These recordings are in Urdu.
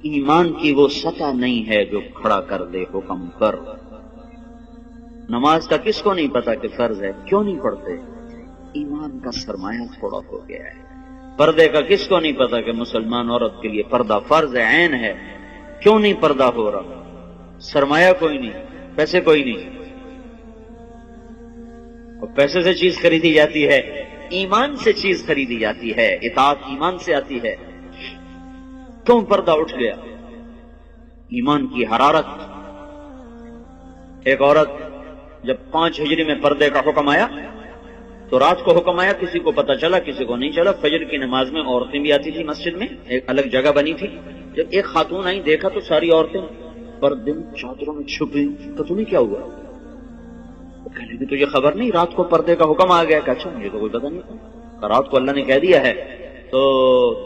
ایمان کی وہ سطح نہیں ہے جو کھڑا کر دے حکم پر۔ نماز کا کس کو نہیں پتا کہ فرض ہے، کیوں نہیں پڑھتے؟ ایمان کا سرمایہ تھوڑا ہو گیا ہے۔ پردے کا کس کو نہیں پتا کہ مسلمان عورت کے لیے پردہ فرض ہے، عین ہے، کیوں نہیں پردہ ہو رہا؟ سرمایہ کوئی نہیں، پیسے کوئی نہیں، اور پیسے سے چیز خریدی جاتی ہے، ایمان سے چیز خریدی جاتی ہے، اطاعت ایمان سے آتی ہے، کیوں پردہ اٹھ گیا؟ ایمان کی حرارت۔ ایک عورت جب 5 ہجری میں پردے کا حکم آیا تو رات کو حکم آیا، کسی کو پتا چلا کسی کو نہیں چلا۔ فجر کی نماز میں عورتیں بھی آتی تھی مسجد میں، ایک الگ جگہ بنی تھی۔ جب ایک خاتون آئی، دیکھا تو ساری عورتیں پردے میں چادروں میں چھپی، تو تمہیں کیا ہوا؟ کہنے کی تجھے خبر نہیں رات کو پردے کا حکم آ گیا؟ کہ اچھا مجھے تو کوئی پتہ نہیں تھا، رات کو اللہ نے کہہ دیا ہے۔ تو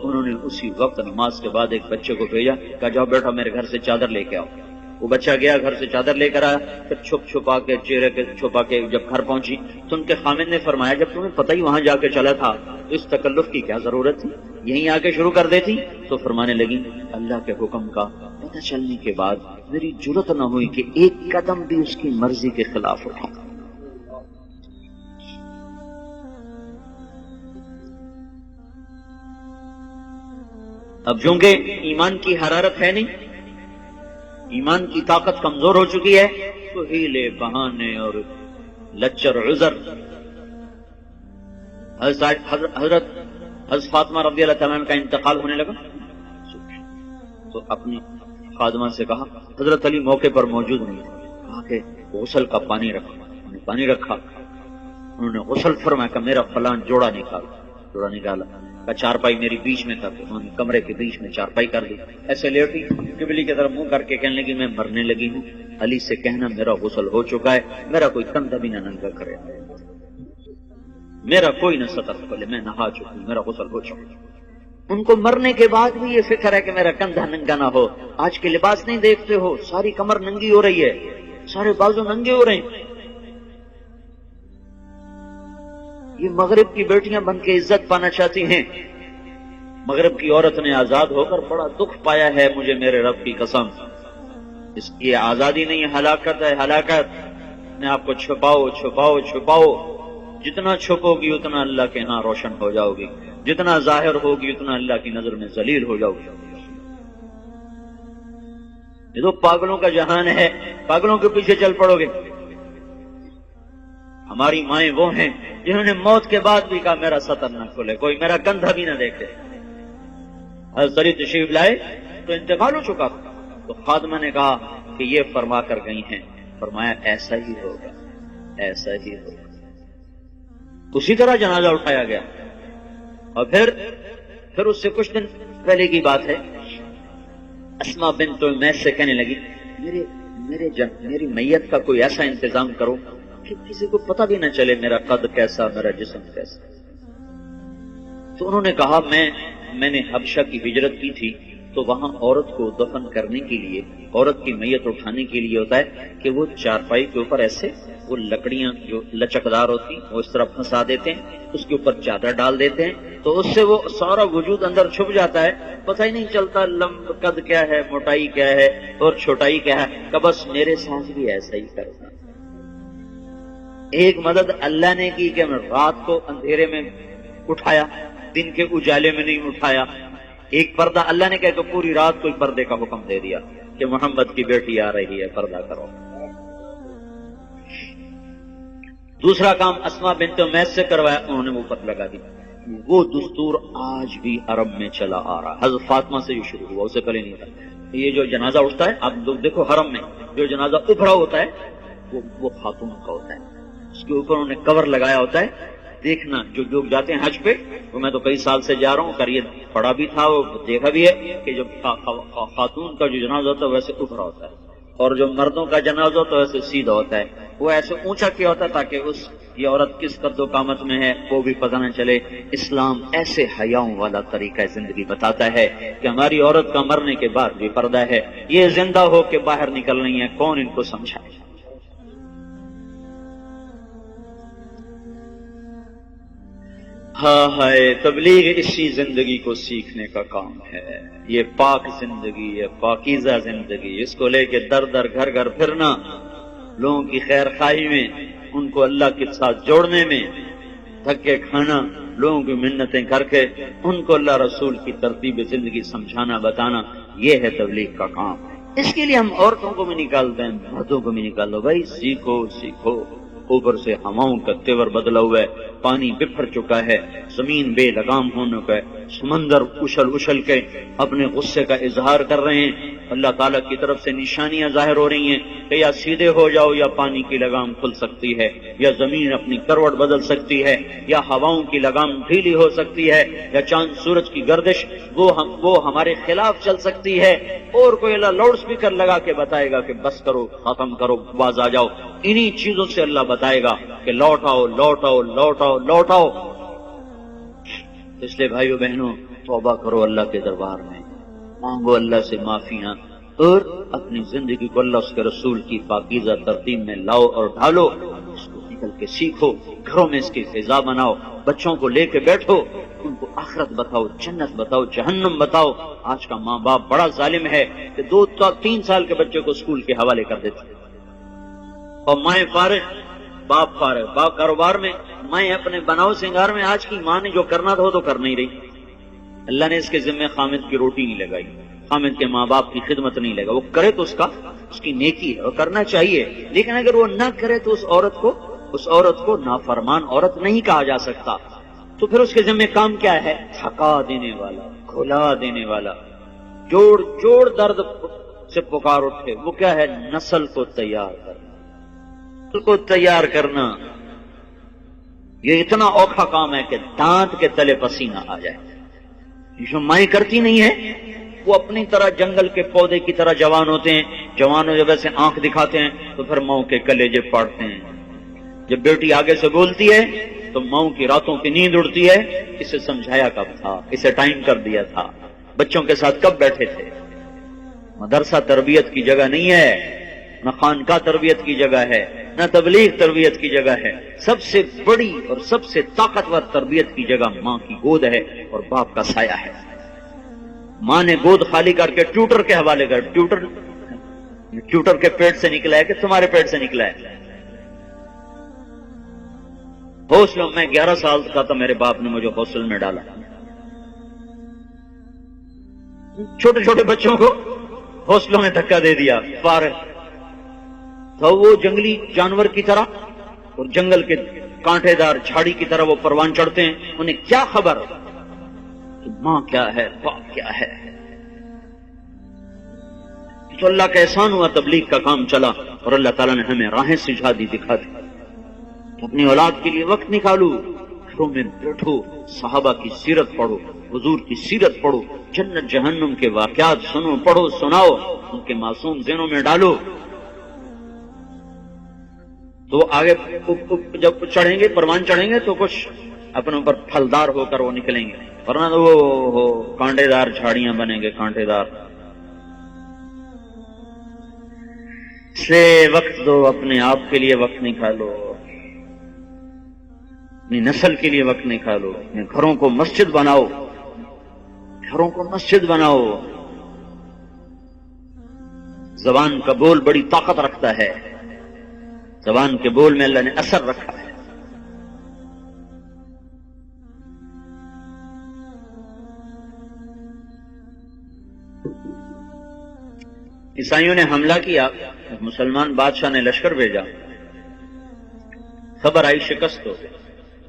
انہوں نے اسی وقت نماز کے بعد ایک بچے کو بھیجا، کہا جاؤ بیٹا میرے گھر سے چادر لے کے آؤ۔ وہ بچہ گیا، گھر سے چادر لے کر آیا، پھر چھپا کے چہرے کے چھپا کے جب گھر پہنچی تو ان کے خامد نے فرمایا جب تمہیں پتہ ہی وہاں جا کے چلا تھا تو اس تکلف کی کیا ضرورت تھی، یہیں آ کے شروع کر دیتی۔ تو فرمانے لگی اللہ کے حکم کا پتہ چلنے کے بعد میری جرت نہ ہوئی کہ ایک قدم بھی اس کی مرضی کے خلاف اٹھاؤں۔ اب چونکہ ایمان کی حرارت ہے نہیں، ایمان کی طاقت کمزور ہو چکی ہے، تو ہیلے بہانے اور لچر عذر۔ حضرت فاطمہ رضی اللہ تعالیٰ عنہ کا انتقال ہونے لگا تو اپنی خادمہ سے کہا، حضرت علی موقع پر موجود نہیں تھے، کہا کہ غسل کا پانی رکھا، انہوں نے پانی رکھا، انہوں نے غسل فرمایا کہ میرا فلاں جوڑا نکالا، کا چارپائی میری بیچ میں کر دی، انہوں نے کمرے کے بیچ میں چارپائی کر دی، ایسے لیٹی قبلے کی طرف منہ کر کے کہنے لگی میں مرنے لگی ہوں، علی سے کہنا میرا غسل ہو چکا ہے، میرا کوئی کندھا بھی نہ ننگا کرے، میرا کوئی نہ سطر کھولے، میں نہا چکی ہوں، میرا غسل ہو چکا ہے۔ ان کو مرنے کے بعد بھی یہ فکر ہے کہ میرا کندھا ننگا نہ ہو۔ آج کے لباس نہیں دیکھتے ہو، ساری کمر ننگی ہو رہی ہے، سارے بازو ننگے ہو رہے ہیں۔ یہ مغرب کی بیٹیاں بن کے عزت پانا چاہتی ہیں۔ مغرب کی عورت نے آزاد ہو کر بڑا دکھ پایا ہے، مجھے میرے رب کی قسم، اس کی آزادی نہیں، ہلاکت ہے، ہلاکت۔ اپنے آپ کو چھپاؤ چھپاؤ چھپاؤ، جتنا چھپو گی اتنا اللہ کے ہاں روشن ہو جاؤ گی، جتنا ظاہر ہوگی اتنا اللہ کی نظر میں ذلیل ہو جاؤ گی۔ یہ تو پاگلوں کا جہان ہے، پاگلوں کے پیچھے چل پڑو گے۔ ہماری مائیں وہ ہیں جنہوں نے موت کے بعد بھی کہا میرا سطر نہ کھلے، کوئی میرا کندھا بھی نہ دیکھے۔ حضرت علی تشریف لائے تو انتقال ہو چکا، تو خادمہ نے کہا کہ یہ فرما کر گئی ہیں، فرمایا ایسا ہی ہوگا، ایسا ہی ہوگا۔ اسی طرح جنازہ اٹھایا گیا، اور پھر اس سے کچھ دن پہلے کی بات ہے، اسماء بنت امیس سے کہنے لگی میری میت کا کوئی ایسا انتظام کرو کہ کسی کو پتہ بھی نہ چلے میرا قد کیسا، میرا جسم کیسا۔ تو انہوں نے کہا میں نے حبشہ کی ہجرت کی تھی، تو وہاں عورت کو دفن کرنے کے لیے، عورت کی میت اٹھانے کے لیے ہوتا ہے کہ وہ چارپائی کے اوپر ایسے وہ لکڑیاں جو لچکدار ہوتی وہ اس طرح پھنسا دیتے ہیں، اس کے اوپر چادر ڈال دیتے ہیں، تو اس سے وہ سارا وجود اندر چھپ جاتا ہے، پتہ ہی نہیں چلتا قد کیا ہے، موٹائی کیا ہے اور چھوٹائی کیا ہے۔ کہ بس میرے ساتھ بھی ایسا ہی کرنا۔ ایک مدد اللہ نے کی کہ رات کو اندھیرے میں اٹھایا، دن کے اجالے میں نہیں اٹھایا۔ ایک پردہ اللہ نے کہا کہ پوری رات کو پردے کا حکم دے دیا کہ محمد کی بیٹی آ رہی ہے، پردہ کرو۔ دوسرا کام اسماء بنت امیس سے کروایا، انہوں نے وہ پت لگا دی۔ وہ دستور آج بھی عرب میں چلا آ رہا، حضرت فاطمہ سے یہ شروع ہوا، اسے پہلے نہیں تھا۔ یہ جو جنازہ اٹھتا ہے، آپ لوگ دیکھو حرم میں جو جنازہ ابھرا ہوتا ہے وہ خاتون کا ہوتا ہے، اس کے اوپر انہوں نے کور لگایا ہوتا ہے۔ دیکھنا جو لوگ جاتے ہیں حج پہ، وہ میں تو کئی سال سے جا رہا ہوں، کر یہ پڑھا بھی تھا اور دیکھا بھی ہے کہ جب خاتون کا جو جنازہ ہوتا ہے ویسے ابھرا ہوتا ہے، اور جو مردوں کا جنازہ ہوتا ہے ویسے سیدھا ہوتا ہے۔ وہ ایسے اونچا کیا ہوتا ہے تاکہ یہ عورت کس قد و قامت میں ہے وہ بھی پتہ نہ چلے۔ اسلام ایسے حیاؤں والا طریقہ زندگی بتاتا ہے کہ ہماری عورت کا مرنے کے بعد بھی پردہ ہے، یہ زندہ ہو کے باہر نکل رہی ہیں، کون ان کو سمجھائے۔ ہاں ہائے، تبلیغ اسی زندگی کو سیکھنے کا کام ہے، یہ پاک زندگی، یہ پاکیزہ زندگی، اس کو لے کے در در گھر گھر پھرنا، لوگوں کی خیر خواہی میں، ان کو اللہ کے ساتھ جوڑنے میں، دھکے کھانا، لوگوں کی منتیں کر کے ان کو اللہ رسول کی ترتیب زندگی سمجھانا بتانا، یہ ہے تبلیغ کا کام۔ اس کے لیے ہم عورتوں کو بھی نکالتے ہیں، مردوں کو بھی نکال دو، بھائی سیکھو سیکھو۔ اوپر سے ہواؤں کا تیور بدلا ہوا ہے، پانی بکھر چکا ہے، زمین بے لگام ہونے کا ہے، سمندر اچھل اچھل کے اپنے غصے کا اظہار کر رہے ہیں، اللہ تعالیٰ کی طرف سے نشانیاں ظاہر ہو رہی ہیں کہ یا سیدھے ہو جاؤ یا پانی کی لگام کھل سکتی ہے، یا زمین اپنی کروٹ بدل سکتی ہے، یا ہواؤں کی لگام ڈھیلی ہو سکتی ہے، یا چاند سورج کی گردش وہ ہمارے خلاف چل سکتی ہے، اور کوئی اللہ لاؤڈ اسپیکر لگا کے بتائے گا کہ بس کرو، ختم کرو، باز آ جاؤ۔ انہی چیزوں سے اللہ بتائے گا کہ لوٹ آؤ لوٹ آؤ لوٹ آؤ لوٹ آؤ۔ اس لیے بھائیو بہنوں، توبہ کرو اللہ کے دربار میں، مانگو اللہ سے معافیاں، اور اپنی زندگی کو اللہ اس کے رسول کی پاکیزہ ترتیب میں لاؤ اور ڈھالو، اس کو نکل کے سیکھو، گھروں میں اس کی فضا بناؤ، بچوں کو لے کے بیٹھو، ان کو آخرت بتاؤ، جنت بتاؤ، جہنم بتاؤ۔ آج کا ماں باپ بڑا ظالم ہے کہ 2-3 سال کے بچے کو اسکول کے حوالے کر دیتے، اور مائیں فارغ، باپ فارغ، باپ کاروبار میں، مائیں اپنے بناؤ سنگار میں۔ آج کی ماں نے جو کرنا تھا وہ تو کر نہیں رہی۔ اللہ نے اس کے ذمہ خامد کی روٹی نہیں لگائی، خامد کے ماں باپ کی خدمت نہیں لگا، وہ کرے تو اس کی نیکی ہے اور کرنا چاہیے، لیکن اگر وہ نہ کرے تو اس عورت کو نافرمان عورت نہیں کہا جا سکتا۔ تو پھر اس کے ذمہ کام کیا ہے؟ تھکا دینے والا، کھلا دینے والا، جوڑ درد سے پکار اٹھے، وہ کیا ہے؟ نسل کو تیار کرنا۔ یہ اتنا اوکھا کام ہے کہ دانت کے تلے پسینہ آ جائے۔ جو مائیں کرتی نہیں ہے، وہ اپنی طرح جنگل کے پودے کی طرح جوان ہوتے ہیں، جوانوں جب ایسے آنکھ دکھاتے ہیں تو پھر ماؤں کے کلیجے پاڑتے ہیں۔ جب بیٹی آگے سے بولتی ہے تو ماؤں کی راتوں کی نیند اڑتی ہے، اسے سمجھایا کب تھا، اسے ٹائم کر دیا تھا، بچوں کے ساتھ کب بیٹھے تھے۔ مدرسہ تربیت کی جگہ نہیں ہے، نہ خانقاہ تربیت کی جگہ ہے، نہ تبلیغ تربیت کی جگہ ہے۔ سب سے بڑی اور سب سے طاقتور تربیت کی جگہ ماں کی گود ہے اور باپ کا سایہ ہے۔ ماں نے گود خالی کر کے ٹیوٹر کے حوالے کر، ٹیوٹر کے پیٹ سے نکلا ہے کہ تمہارے پیٹ سے نکلا ہے؟ ہاسٹل میں 11 سال کا تھا، میرے باپ نے مجھے ہاسٹل میں ڈالا۔ چھوٹے چھوٹے بچوں کو ہاسٹلوں میں دھکا دے دیا، فارغ تو وہ جنگلی جانور کی طرح اور جنگل کے کانٹے دار جھاڑی کی طرح وہ پروان چڑھتے ہیں، انہیں کیا خبر کہ ماں کیا ہے، باپ کیا ہے۔ تو اللہ کا احسان ہوا، تبلیغ کا کام چلا اور اللہ تعالیٰ نے ہمیں راہیں سجھا دی، دکھا دی۔ اپنی اولاد کے لیے وقت نکالو، گھروں میں بیٹھو، صحابہ کی سیرت پڑھو، حضور کی سیرت پڑھو، جنت جہنم کے واقعات سنو، پڑھو، سناؤ، ان کے معصوم ذہنوں میں ڈالو، تو آگے جب چڑھیں گے، پروان چڑھیں گے تو کچھ اپنے اوپر پھلدار ہو کر وہ نکلیں گے، ورنہ تو وہ کانٹے دار جھاڑیاں بنیں گے، کانٹے دار۔ سے وقت دو، اپنے آپ کے لیے وقت نکالو، اپنی نسل کے لیے وقت نکالو، اپنے گھروں کو مسجد بناؤ، گھروں کو مسجد بناؤ۔ زبان کا بول بڑی طاقت رکھتا ہے، زبان کے بول میں اللہ نے اثر رکھا ہے۔ عیسائیوں نے حملہ کیا، مسلمان بادشاہ نے لشکر بھیجا، خبر آئی شکست ہو،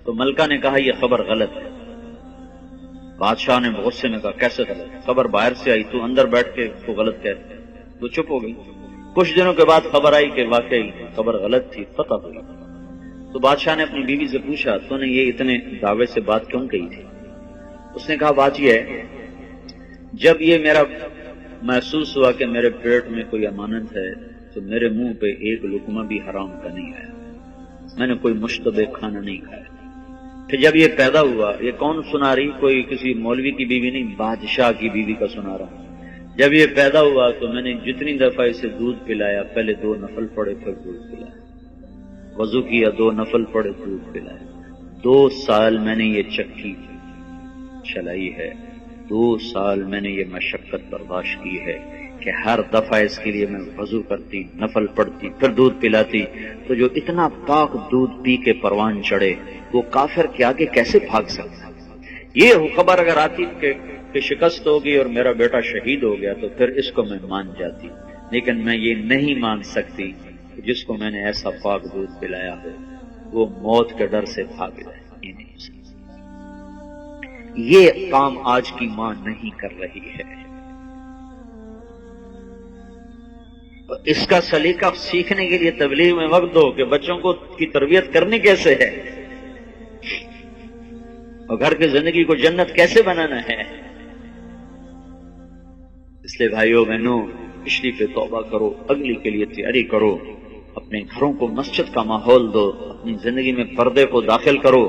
تو ملکہ نے کہا یہ خبر غلط ہے۔ بادشاہ نے غصے میں کہا کیسے غلط؟ خبر باہر سے آئی، تو اندر بیٹھ کے اس کو غلط کہتے، تو چپ ہو گئی۔ کچھ دنوں کے بعد خبر آئی کہ واقعی خبر غلط تھی، فتح ہوئی۔ تو بادشاہ نے اپنی بیوی سے پوچھا تو نے یہ اتنے دعوے سے بات کیوں کہی تھی؟ اس نے کہا بات یہ ہے، جب یہ میرا محسوس ہوا کہ میرے پیٹ میں کوئی امانت ہے تو میرے منہ پہ ایک لقمہ بھی حرام کا نہیں آیا، میں نے کوئی مشتبہ کھانا نہیں کھایا۔ کہ جب یہ پیدا ہوا، یہ کون سنا رہی؟ کوئی کسی مولوی کی بیوی نہیں، بادشاہ کی بیوی کا سنا رہا ہوں۔ جب یہ پیدا ہوا تو میں نے جتنی دفعہ اسے دودھ پلایا، پہلے 2 نفل پڑے پھر دودھ پلایا، وضو کیا 2 نفل پڑے دودھ پلایا، 2 سال میں نے یہ چکی چلائی ہے، 2 سال میں نے یہ مشقت برداشت کی ہے کہ ہر دفعہ اس کے لیے میں وضو کرتی، نفل پڑھتی، پھر دودھ پلاتی، تو جو اتنا پاک دودھ پی کے پروان چڑھے وہ کافر کے آگے کیسے بھاگ سکتا؟ یہ خبر اگر آتی کہ شکست ہوگی اور میرا بیٹا شہید ہو گیا تو پھر اس کو میں مان جاتی، لیکن میں یہ نہیں مان سکتی کہ جس کو میں نے ایسا پاک دودھ پلایا ہو وہ موت کے ڈر سے بھاگ جائے. یہ نہیں ہو سکتا. یہ کام آج کی ماں نہیں کر رہی ہے. اس کا سلیقہ سیکھنے کے لیے تبلیغ میں وقت دو کہ بچوں کو کی تربیت کرنی کیسے ہے اور گھر کی زندگی کو جنت کیسے بنانا ہے. اس لیے بھائیوں بہنوں، پچھلی پہ توبہ کرو، اگلی کے لیے تیاری کرو، اپنے گھروں کو مسجد کا ماحول دو، اپنی زندگی میں پردے کو داخل کرو.